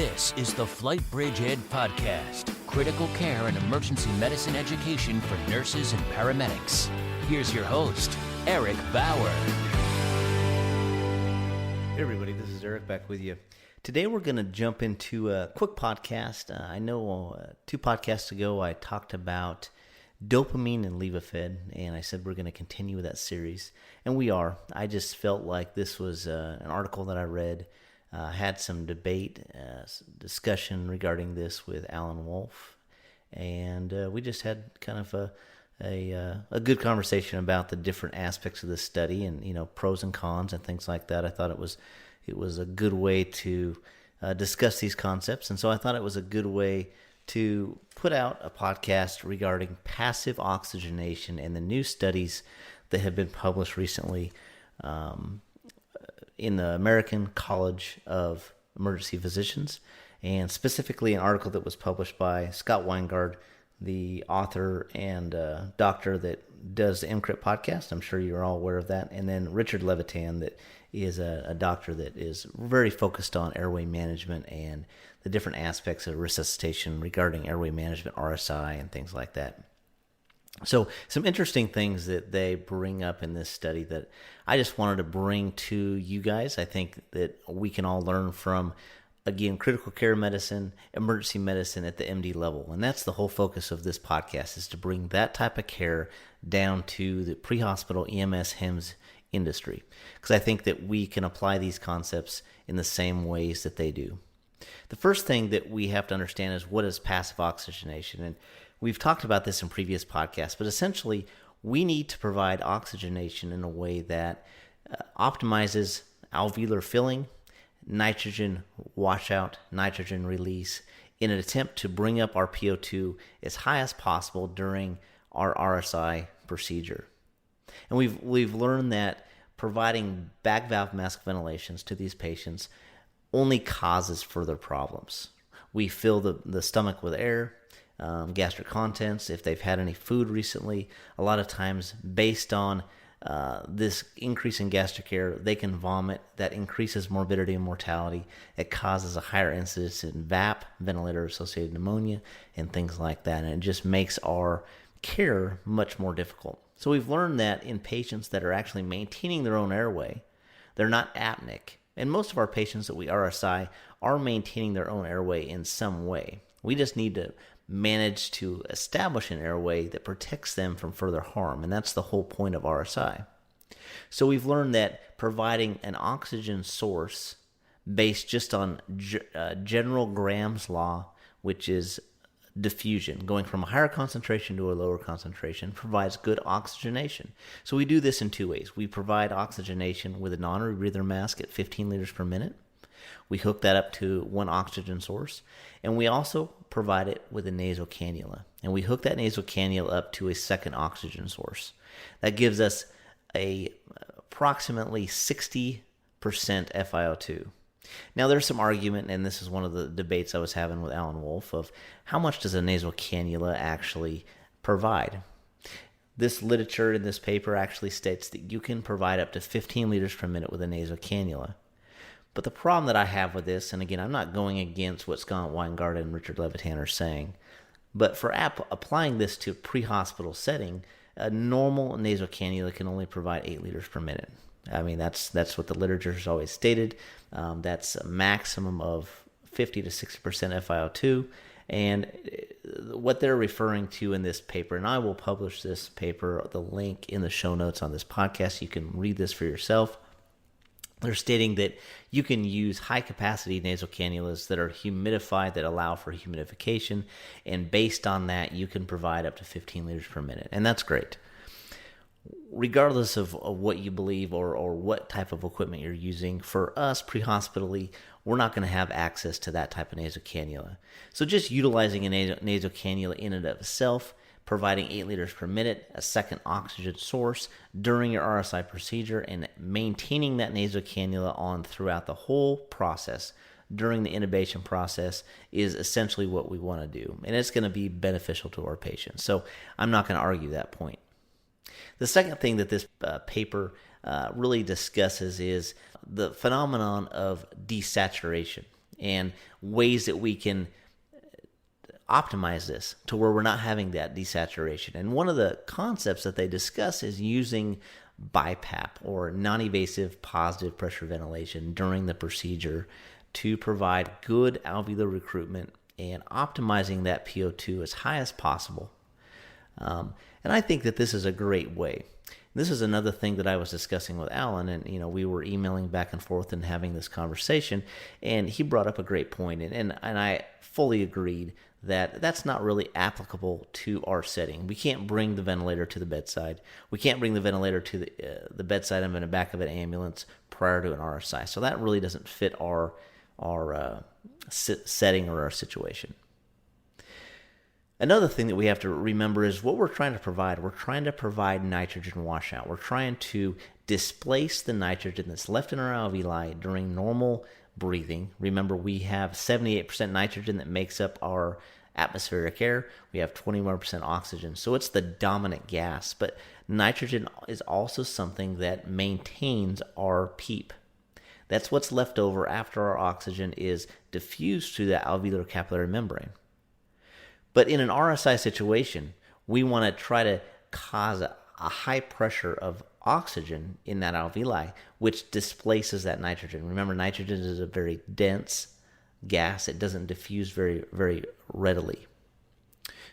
This is the FlightBridgeED Podcast, critical care and emergency medicine education for nurses and paramedics. Here's your host, Eric Bauer. Hey everybody, this is Eric back with you. Today we're going to jump into a quick podcast. I know 2 podcasts ago I talked about dopamine and Levophed, and I said we're going to continue with that series, and we are. I just felt like this was an article that I read, had some debate, discussion regarding this with Alan Wolf, and we just had kind of a good conversation about the different aspects of this study and, you know, pros and cons and things like that. I thought it was a good way to discuss these concepts, and so I thought it was a good way to put out a podcast regarding passive oxygenation and the new studies that have been published recently in the American College of Emergency Physicians, and specifically an article that was published by Scott Weingard, the author and doctor that does the MCRIT podcast. I'm sure you're all aware of that. And then Richard Levitan, that is a doctor that is very focused on airway management and the different aspects of resuscitation regarding airway management, RSI, and things like that. So some interesting things that they bring up in this study that I just wanted to bring to you guys. I think that we can all learn from, again, critical care medicine, emergency medicine at the MD level. And that's the whole focus of this podcast, is to bring that type of care down to the pre-hospital EMS HIMSS industry. Because I think that we can apply these concepts in the same ways that they do. The first thing that we have to understand is, what is passive oxygenation? And we've talked about this in previous podcasts, but essentially we need to provide oxygenation in a way that optimizes alveolar filling, nitrogen washout, nitrogen release, in an attempt to bring up our PO2 as high as possible during our RSI procedure. And we've learned that providing back valve mask ventilations to these patients only causes further problems. We fill the stomach with air, gastric contents. If they've had any food recently, a lot of times based on this increase in gastric air, they can vomit. That increases morbidity and mortality. It causes a higher incidence in VAP, ventilator-associated pneumonia, and things like that. And it just makes our care much more difficult. So we've learned that in patients that are actually maintaining their own airway, they're not apneic. And most of our patients that we RSI are maintaining their own airway in some way. We just need to manage to establish an airway that protects them from further harm, and that's the whole point of RSI. So we've learned that providing an oxygen source based just on general Graham's law, which is diffusion, going from a higher concentration to a lower concentration, provides good oxygenation. So we do this in 2 ways. We provide oxygenation with a non-rebreather mask at 15 liters per minute. We hook that up to one oxygen source, and we also provide it with a nasal cannula. And we hook that nasal cannula up to a second oxygen source. That gives us approximately 60% FiO2. Now, there's some argument, and this is one of the debates I was having with Alan Wolf, of how much does a nasal cannula actually provide. This literature in this paper actually states that you can provide up to 15 liters per minute with a nasal cannula. But the problem that I have with this, and again, I'm not going against what Scott Weingard and Richard Levitan are saying, but for applying this to a pre-hospital setting, a normal nasal cannula can only provide 8 liters per minute. I mean, that's what the literature has always stated. That's a maximum of 50 to 60% FiO2. And what they're referring to in this paper, and I will publish this paper, the link in the show notes on this podcast. You can read this for yourself. They're stating that you can use high-capacity nasal cannulas that are humidified, that allow for humidification, and based on that, you can provide up to 15 liters per minute, and that's great. Regardless of what you believe or what type of equipment you're using, for us pre-hospitally, we're not going to have access to that type of nasal cannula. So just utilizing a nasal cannula in and of itself, providing 8 liters per minute, a second oxygen source during your RSI procedure, and maintaining that nasal cannula on throughout the whole process during the intubation process is essentially what we want to do. And it's going to be beneficial to our patients. So I'm not going to argue that point. The second thing that this paper really discusses is the phenomenon of desaturation. and ways that we can optimize this to where we're not having that desaturation. And one of the concepts that they discuss is using BiPAP, or non-invasive positive pressure ventilation, during the procedure to provide good alveolar recruitment and optimizing that PO2 as high as possible. And I think that this is a great way. This is another thing that I was discussing with Alan, and we were emailing back and forth and having this conversation, and he brought up a great point, and I fully agreed that that's not really applicable to our setting. We can't bring the ventilator to the bedside. We can't bring the ventilator to the bedside and in the back of an ambulance prior to an RSI. So that really doesn't fit our setting or our situation. Another thing that we have to remember is what we're trying to provide. We're trying to provide nitrogen washout. We're trying to displace the nitrogen that's left in our alveoli during normal breathing. Remember, we have 78% nitrogen that makes up our atmospheric air. We have 21% oxygen. So it's the dominant gas. But nitrogen is also something that maintains our PEEP. That's what's left over after our oxygen is diffused through the alveolar capillary membrane. But in an RSI situation, we want to try to cause a high pressure of oxygen in that alveoli, which displaces that nitrogen. Remember, nitrogen is a very dense gas. It doesn't diffuse very, very readily.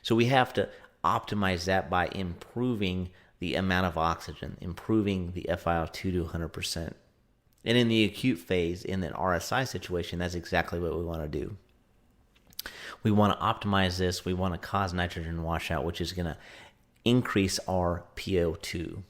So we have to optimize that by improving the amount of oxygen, improving the FiO2 to 100%. And in the acute phase, in an RSI situation, that's exactly what we want to do. We want to optimize this. We want to cause nitrogen washout, which is going to increase our PO2.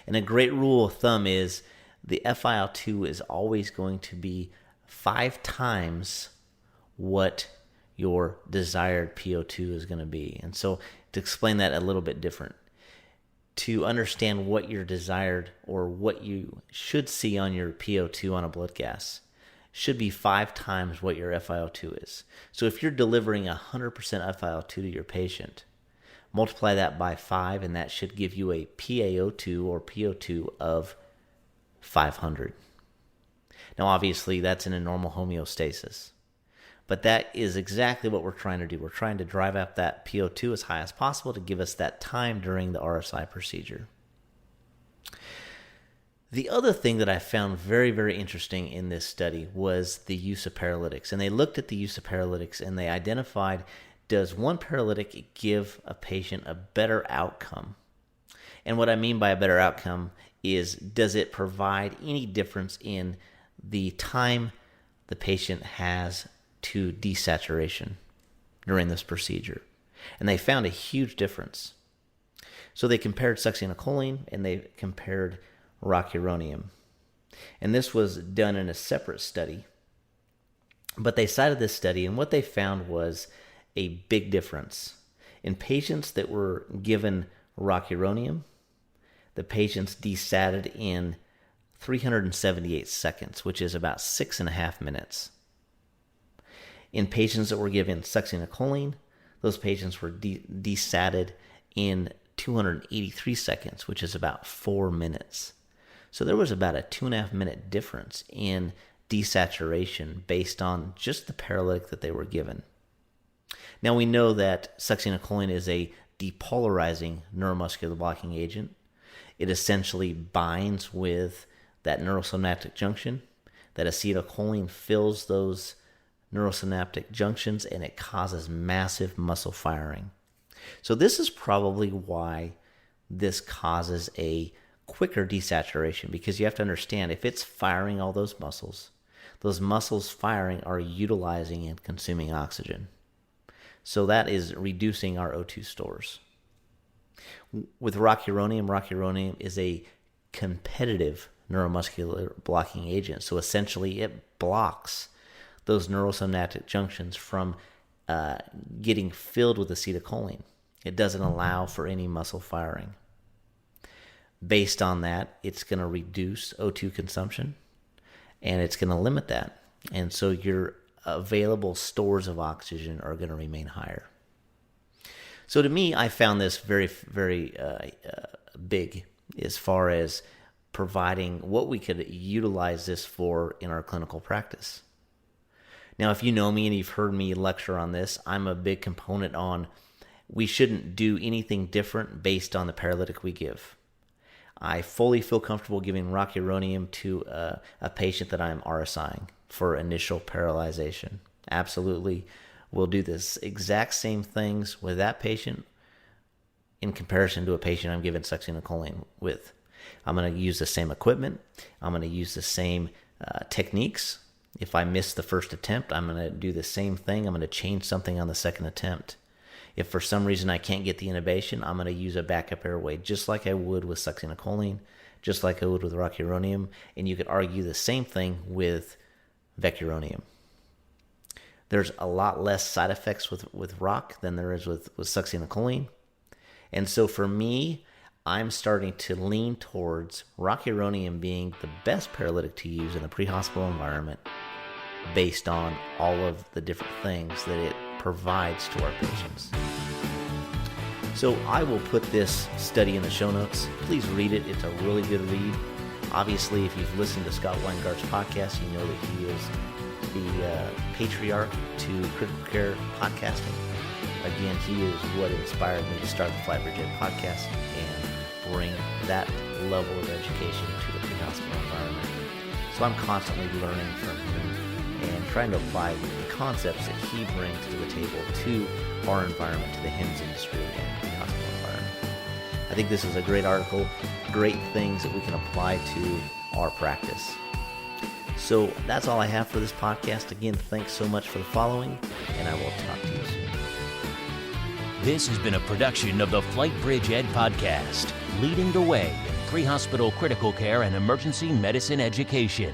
And a great rule of thumb is the FiO2 is always going to be 5 times what your desired PO2 is going to be. And so to explain that a little bit different, to understand what your desired or what you should see on your PO2 on a blood gas should be 5 times what your FiO2 is. So if you're delivering 100% FiO2 to your patient, multiply that by 5, and that should give you a PaO2 or PO2 of 500. Now, obviously, that's in a normal homeostasis. But that is exactly what we're trying to do. We're trying to drive up that PO2 as high as possible to give us that time during the RSI procedure. The other thing that I found very, very interesting in this study was the use of paralytics. And they looked at the use of paralytics and they identified, does one paralytic give a patient a better outcome? And what I mean by a better outcome is, does it provide any difference in the time the patient has to desaturation during this procedure? And they found a huge difference. So they compared succinylcholine and they compared rocuronium. And this was done in a separate study. But they cited this study, and what they found was a big difference. In patients that were given rocuronium, the patients desatted in 378 seconds, which is about 6.5 minutes. In patients that were given succinylcholine, those patients were desatted in 283 seconds, which is about 4 minutes. So there was about a 2.5 minute difference in desaturation based on just the paralytic that they were given. Now we know that succinylcholine is a depolarizing neuromuscular blocking agent. It essentially binds with that neurosynaptic junction. That acetylcholine fills those neurosynaptic junctions and it causes massive muscle firing. So this is probably why this causes a quicker desaturation, because you have to understand, if it's firing all those muscles firing are utilizing and consuming oxygen. So that is reducing our O2 stores. With rocuronium is a competitive neuromuscular blocking agent. So essentially it blocks those neurosynaptic junctions from getting filled with acetylcholine. It doesn't allow for any muscle firing. Based on that, it's going to reduce O2 consumption, and it's going to limit that. And so your available stores of oxygen are going to remain higher. So to me, I found this very, very big as far as providing what we could utilize this for in our clinical practice. Now, if you know me and you've heard me lecture on this, I'm a big component on we shouldn't do anything different based on the paralytic we give. I fully feel comfortable giving rocuronium to a patient that I'm RSIing for initial paralyzation. Absolutely. We'll do this exact same things with that patient in comparison to a patient I'm giving succinylcholine with. I'm going to use the same equipment. I'm going to use the same techniques. If I miss the first attempt, I'm going to do the same thing. I'm going to change something on the second attempt. If for some reason I can't get the intubation, I'm going to use a backup airway, just like I would with succinylcholine, just like I would with rocuronium. And you could argue the same thing with vecuronium. There's a lot less side effects with rock than there is with succinylcholine. And so for me, I'm starting to lean towards rocuronium being the best paralytic to use in the pre-hospital environment based on all of the different things that it provides to our patients. So I will put this study in the show notes. Please read it. It's a really good read. Obviously, if you've listened to Scott Weingard's podcast, you know that he is the patriarch to critical care podcasting. Again, he is what inspired me to start the FlightBridgeED Podcast and bring that level of education to the pre-hospital environment. So I'm constantly learning from him and trying to apply the concepts that he brings to the table to our environment, to the HIMSS industry and pre-hospital environment. I think this is a great article, great things that we can apply to our practice. So that's all I have for this podcast. Again, thanks so much for the following, and I will talk to you soon. This has been a production of the FlightBridgeED Podcast, leading the way in pre-hospital critical care and emergency medicine education.